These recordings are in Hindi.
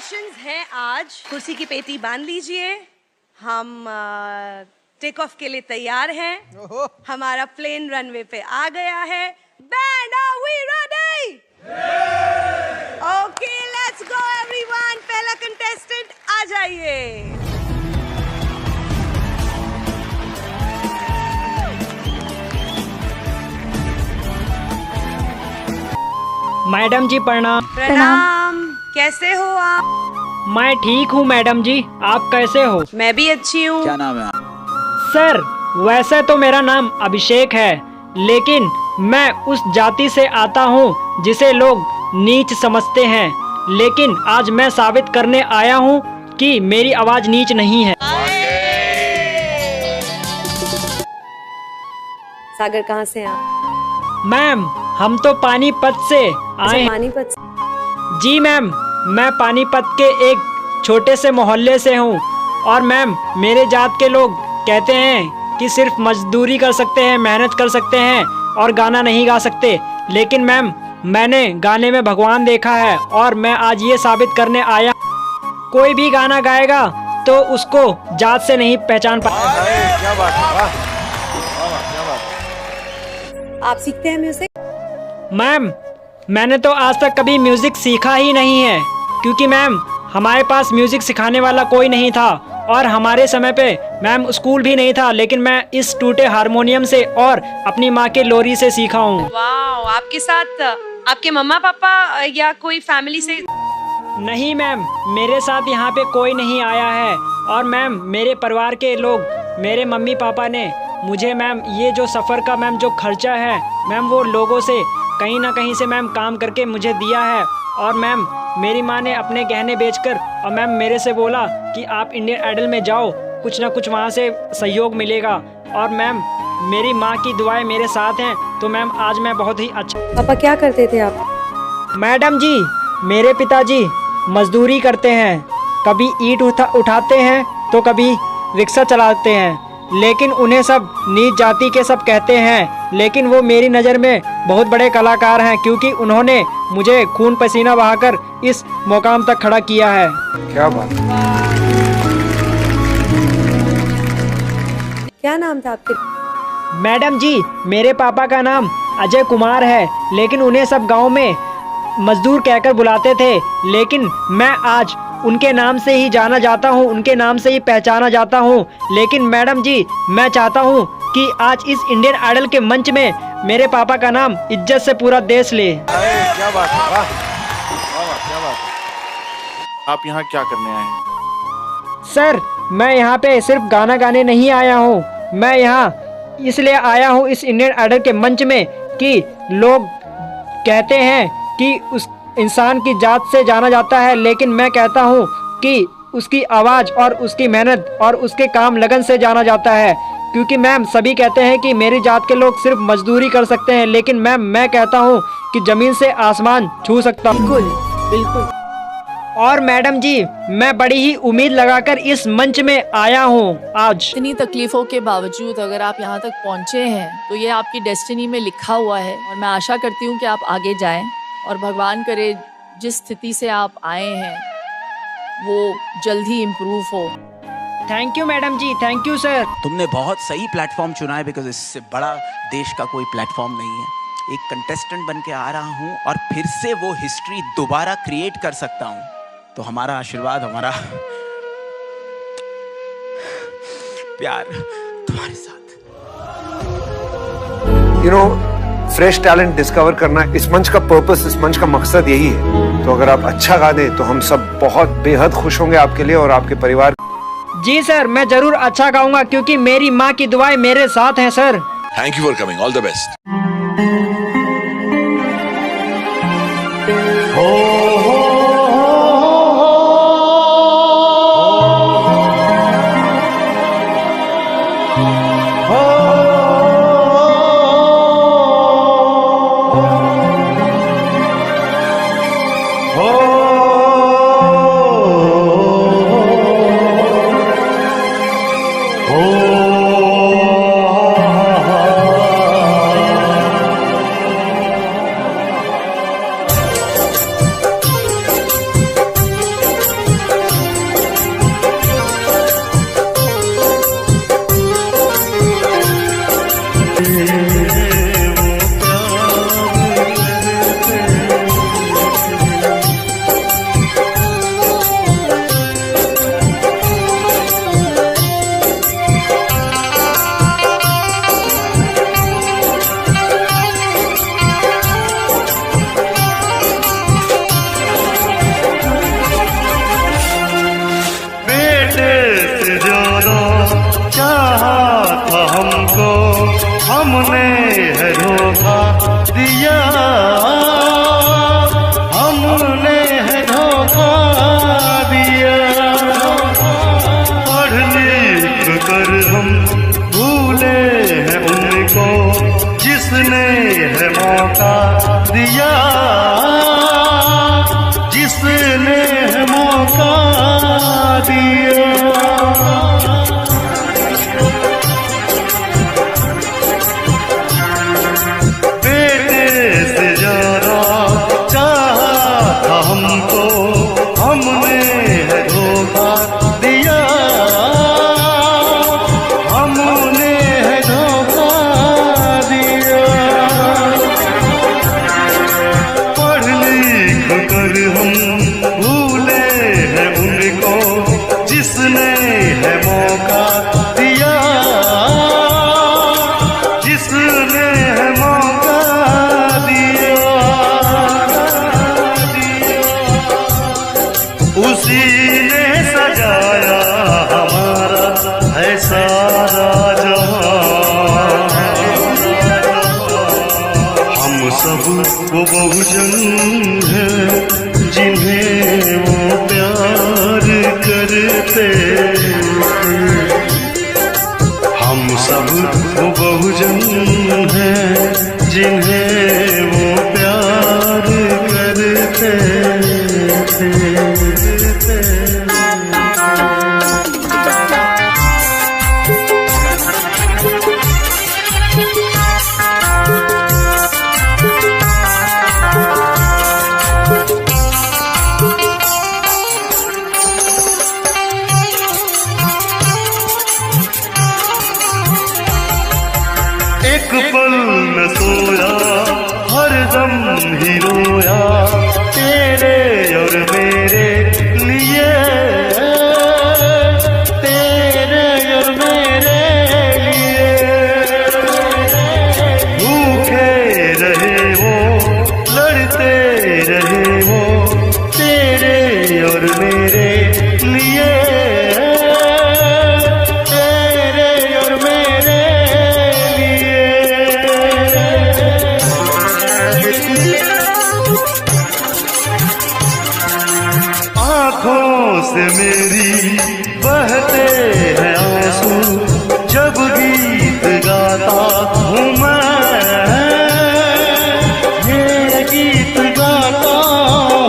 कॉम्पिटिशन्स हैं आज। कुर्सी की पेटी बांध लीजिए, हम टेक ऑफ के लिए तैयार हैं। हमारा प्लेन रनवे पे आ गया है। Band, are we ready? Okay, let's go everyone. पहला कंटेस्टेंट आ जाइए। मैडम जी प्रणाम। प्रणाम। कैसे हो आप? मैं ठीक हूँ मैडम जी, आप कैसे हो? मैं भी अच्छी हूँ। क्या नाम है? सर वैसे तो मेरा नाम अभिषेक है, लेकिन मैं उस जाति से आता हूँ जिसे लोग नीच समझते हैं। लेकिन आज मैं साबित करने आया हूँ कि मेरी आवाज नीच नहीं है। सागर, कहाँ से हैं आप? मैम हम तो पानीपत से आए हैं। पानीपत से? जी मैम, मैं पानीपत के एक छोटे से मोहल्ले से हूँ। और मैम मेरे जात के लोग कहते हैं कि सिर्फ मजदूरी कर सकते हैं, मेहनत कर सकते हैं और गाना नहीं गा सकते। लेकिन मैम मैंने गाने में भगवान देखा है और मैं आज ये साबित करने आया, कोई भी गाना गाएगा तो उसको जात से नहीं पहचान पाएगा। क्या बात है, वाह, क्या बात। आप सीखते हैं म्यूजिक? मैम मैंने तो आज तक कभी म्यूजिक सीखा ही नहीं है, क्योंकि मैम हमारे पास म्यूजिक सिखाने वाला कोई नहीं था और हमारे समय पे मैम स्कूल भी नहीं था। लेकिन मैं इस टूटे हारमोनियम से और अपनी माँ के लोरी से सीखा हूँ। वाह, आपके साथ आपके मम्मा पापा या कोई फैमिली से? नहीं मैम, मेरे साथ यहाँ पे कोई नहीं आया है। और मैम मेरे परिवार के लोग, मेरे मम्मी पापा ने मुझे मैम ये जो सफ़र का मैम जो खर्चा है मैम वो लोगों से कहीं ना कहीं से मैम काम करके मुझे दिया है। और मैम मेरी माँ ने अपने गहने बेचकर और मैम मेरे से बोला कि आप इंडियन आइडल में जाओ, कुछ ना कुछ वहाँ से सहयोग मिलेगा। और मैम मेरी माँ की दुआएं मेरे साथ हैं, तो मैम आज मैं बहुत ही अच्छा। पापा क्या करते थे आप? मैडम जी मेरे पिताजी मजदूरी करते हैं, कभी ईंट उठाते हैं तो कभी रिक्शा चलाते हैं। लेकिन उन्हें सब नीच जाति के सब कहते हैं, लेकिन वो मेरी नज़र में बहुत बड़े कलाकार हैं, क्योंकि उन्होंने मुझे खून पसीना बहाकर इस मुकाम तक खड़ा किया है। क्या बात। क्या नाम था आपके? मैडम जी मेरे पापा का नाम अजय कुमार है, लेकिन उन्हें सब गांव में मजदूर कहकर बुलाते थे। लेकिन मैं आज उनके नाम से ही जाना जाता हूँ, उनके नाम से ही पहचाना जाता हूँ। लेकिन मैडम जी मैं चाहता हूँ कि आज इस इंडियन आइडल के मंच में मेरे पापा का नाम इज्जत से पूरा देश ले। क्या बात है, वाह, क्या बात है। आप यहाँ क्या करने आए हैं? सर मैं यहाँ पे सिर्फ गाना गाने नहीं आया हूँ, मैं यहाँ इसलिए आया हूँ इस इंडियन आइडल के मंच में कि लोग कहते हैं कि उस इंसान की जात से जाना जाता है, लेकिन मैं कहता हूँ कि उसकी आवाज़ और उसकी मेहनत और उसके काम लगन से जाना जाता है। क्योंकि मैम सभी कहते हैं कि मेरी जात के लोग सिर्फ मजदूरी कर सकते हैं, लेकिन मैम मैं कहता हूँ कि ज़मीन से आसमान छू सकता हूँ। बिल्कुल बिल्कुल। और मैडम जी मैं बड़ी ही उम्मीद लगाकर इस मंच में आया हूँ आज। इतनी तकलीफों के बावजूद अगर आप यहाँ तक पहुँचे हैं तो ये आपकी डेस्टिनी में लिखा हुआ है, और मैं आशा करती हूँ कि आप आगे जाएं और भगवान करे जिस स्थिति से आप आए हैं वो जल्द ही इम्प्रूव हो। Thank you madam ji, thank you sir. तुमने बहुत सही प्लेटफॉर्म चुना है, बिकॉज इससे बड़ा देश का कोई प्लेटफॉर्म नहीं है। एक कंटेस्टेंट बन के आ रहा हूँ और फिर से वो हिस्ट्री दोबारा क्रिएट कर सकता हूँ। तो हमारा आशीर्वाद, हमारा प्यार तुम्हारे साथ। You know, fresh talent discover करना इस मंच का पर्पस, इस मंच का मकसद यही है। तो अगर आप अच्छा गा दें तो हम सब बहुत बेहद खुश होंगे आपके लिए और आपके परिवार। जी सर मैं जरूर अच्छा गाऊंगा, क्योंकि मेरी माँ की दुआएं मेरे साथ हैं sir. Thank you for coming. All the best. है मौका दिया, जिसने है मौका दिया। बेटे से ज्यादा चाहा था हमको, हमने है धोखा दिया, हमने है धोखा दिया। पढ़ लिख कर हम भूले हैं उनको, जिसने है मौका दिया, जिसने है मौका दिया। उसी ने सजाया हमारा है सारा जहां। हम सब वो बहुजन हैं जिन्हें वो प्यार करते थे। हम सब वो बहुजन हैं जिन्हें वो प्यार करते थे। एक पल न सोया, हरदम ही रोया, तेरे और मेरे लिए, तेरे और मेरे लिए। भूखे रहे वो, लड़ते रहे वो, तेरे और मेरे लिए, तेरे और मेरे लिए। आँखों से मेरी बहते हैं आंसू, जब गीत गाता हूँ मैं, ये गीत गाता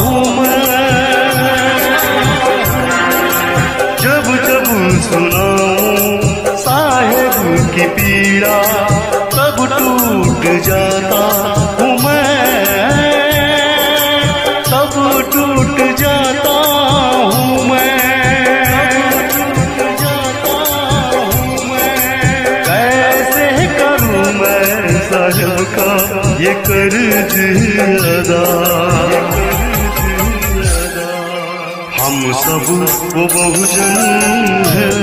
हूँ मैं। जब जब सुनाऊं साहेब की पीड़ा, तब टूट जाता हूँ मैं, तब टूट जाता हूँ मैं, टूट जाता हूँ मैं। कैसे करूँ मैं साहिब का ये कर्ज अदा। हम सब वो बहुजन हैं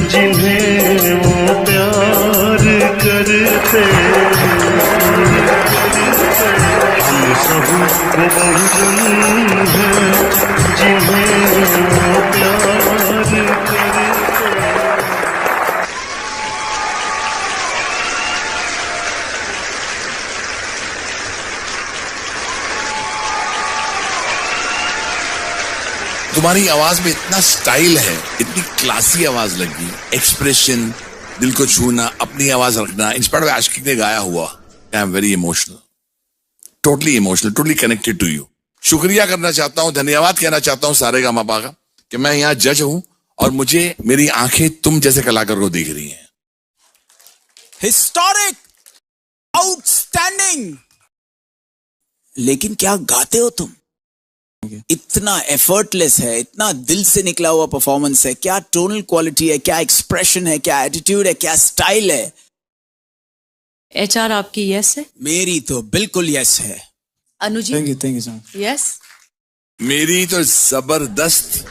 जिन्हें वो प्यार करते। हम सब वो बहुजन हैं जिन्हें वो प्यार करते। तुम्हारी आवाज में इतना स्टाइल है, इतनी क्लासी आवाज लगी, एक्सप्रेशन, दिल को छूना, अपनी आवाज रखना। इंस्पायर्ड बाय आशिकी ने गाया हुआ। I am very emotional, totally emotional, totally connected to you. शुक्रिया करना चाहता हूँ, धन्यवाद कहना चाहता हूँ सारेगामापा का कि मैं यहाँ जज हूँ और मुझे मेरी आंखें तुम जैसे कलाकार को दिख रही हैं। Historic, outstanding. लेकिन क्या गाते हो तुम? इतना एफर्टलेस है, इतना दिल से निकला हुआ परफॉर्मेंस है। क्या टोनल क्वालिटी है, क्या एक्सप्रेशन है, क्या एटीट्यूड है, क्या स्टाइल है। HR आपकी यस है? मेरी तो बिल्कुल यस है। Anuji? Thank you sir. Yes? मेरी तो जबरदस्त